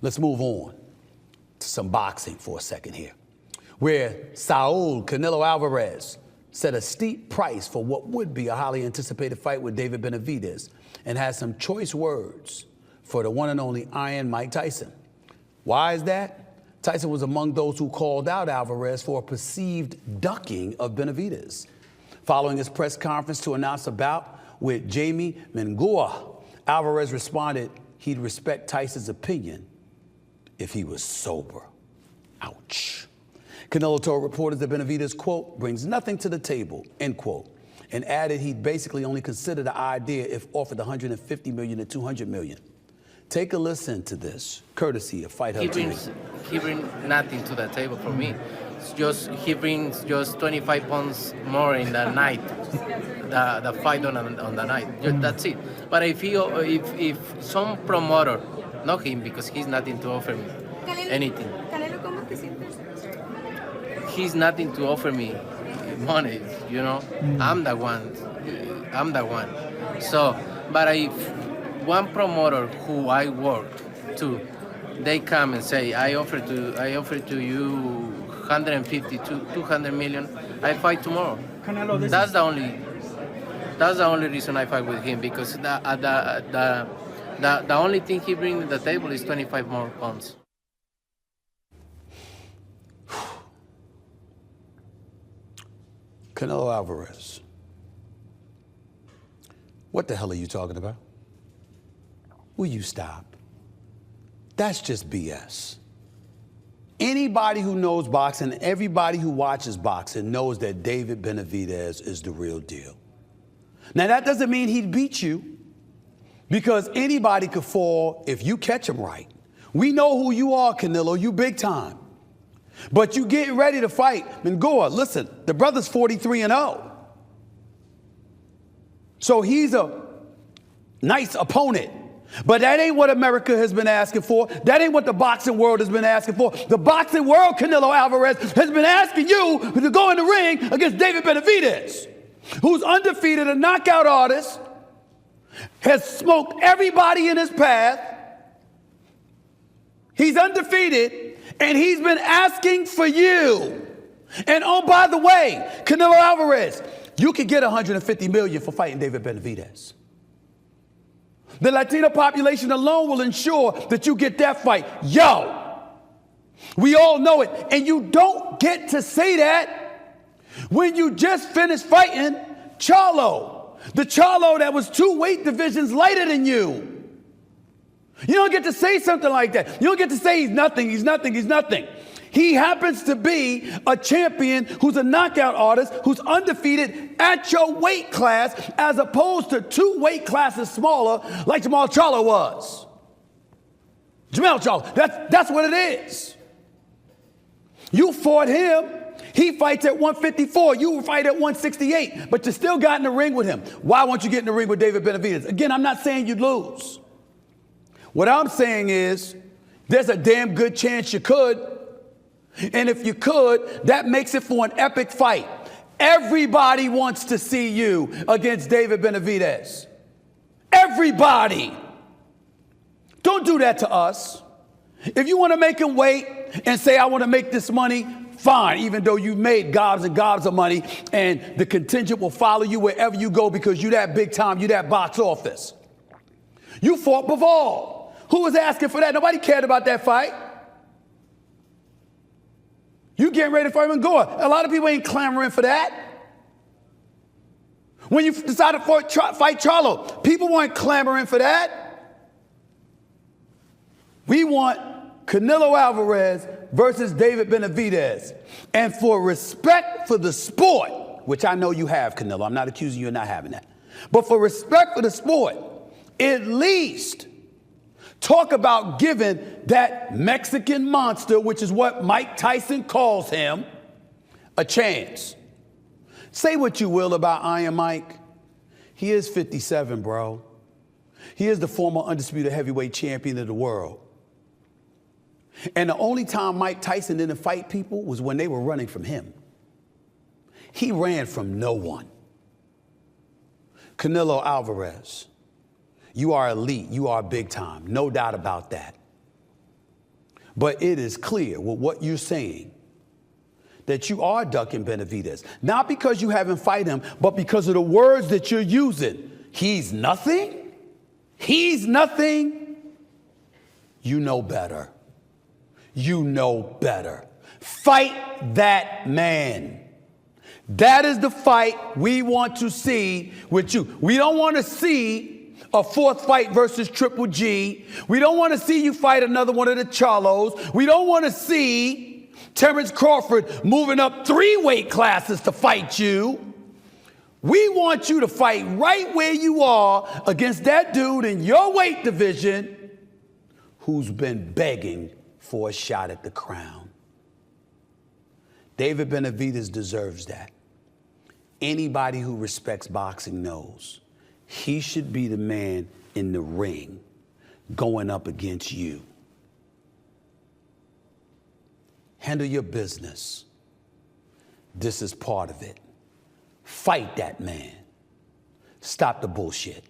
Let's move on to some boxing for a second here, where Saul Canelo Alvarez set a steep price for what would be a highly anticipated fight with David Benavidez and has some choice words for the one and only Iron Mike Tyson. Why is that? Tyson was among those who called out Alvarez for a perceived ducking of Benavidez. Following his press conference to announce a bout with Jamie Mingua, Alvarez responded he'd respect Tyson's opinion if he was sober. Ouch. Canelo told reporters that Benavidez, quote, brings nothing to the table, end quote, and added he'd basically only consider the idea if offered $150 million to $200 million. Take a listen to this, courtesy of Fight Hub TV. He brings nothing to the table for me. He brings just 25 pounds more in the night, the fight on the night. That's it. But if some promoter, not him, because he's nothing to offer me anything. He's nothing to offer me money, you know. I'm the one. So, but if one promoter who I work to, they come and say, I offer to you 150 to 200 million, I fight tomorrow. Canelo, that's the only reason I fight with him, because the only thing he brings to the table is 25 more pounds. Canelo Alvarez, what the hell are you talking about? Will you stop? That's just BS. Anybody who knows boxing, everybody who watches boxing knows that David Benavidez is the real deal. Now, that doesn't mean he'd beat you, because anybody could fall if you catch him right. We know who you are, Canelo. You big time. But you getting ready to fight Mingua. Listen, the brother's 43-0. So he's a nice opponent. But that ain't what America has been asking for. That ain't what the boxing world has been asking for. The boxing world, Canelo Alvarez, has been asking you to go in the ring against David Benavidez, who's undefeated, a knockout artist, has smoked everybody in his path. He's undefeated, and he's been asking for you. And oh, by the way, Canelo Alvarez, you could get $150 million for fighting David Benavidez. The Latino population alone will ensure that you get that fight. Yo, we all know it. And you don't get to say that when you just finished fighting Charlo, the Charlo that was 2 weight divisions lighter than you. You don't get to say something like that. You don't get to say he's nothing, he's nothing, he's nothing. He happens to be a champion who's a knockout artist who's undefeated at your weight class, as opposed to 2 weight classes smaller like Jamal Charlo was. Jamal Charlo, that's what it is. You fought him. He fights at 154. You fight at 168, but you still got in the ring with him. Why won't you get in the ring with David Benavidez? Again, I'm not saying you'd lose. What I'm saying is there's a damn good chance you could. And if you could, that makes it for an epic fight. Everybody wants to see you against David Benavidez. Everybody. Don't do that to us. If you want to make him wait and say, I want to make this money, fine, even though you've made gobs and gobs of money, and the contingent will follow you wherever you go because you that big time, you that box office. You fought Bivol. Who was asking for that? Nobody cared about that fight. You getting ready to fight Mingua. A lot of people ain't clamoring for that. When you decided to fight Charlo, people weren't clamoring for that. We want Canelo Alvarez versus David Benavidez. And for respect for the sport, which I know you have, Canelo. I'm not accusing you of not having that. But for respect for the sport, at least talk about giving that Mexican monster, which is what Mike Tyson calls him, a chance. Say what you will about Iron Mike. He is 57, bro. He is the former undisputed heavyweight champion of the world. And the only time Mike Tyson didn't fight people was when they were running from him. He ran from no one. Canelo Alvarez, you are elite. You are big time. No doubt about that. But it is clear with what you're saying that you are ducking Benavidez. Not because you haven't fight him, but because of the words that you're using. He's nothing. He's nothing. You know better. You know better. Fight that man. That is the fight we want to see with you. We don't want to see a fourth fight versus Triple G. We don't want to see you fight another one of the Charlos. We don't want to see Terrence Crawford moving up 3 weight classes to fight you. We want you to fight right where you are against that dude in your weight division who's been begging for a shot at the crown. David Benavidez deserves that. Anybody who respects boxing knows he should be the man in the ring going up against you. Handle your business. This is part of it. Fight that man. Stop the bullshit.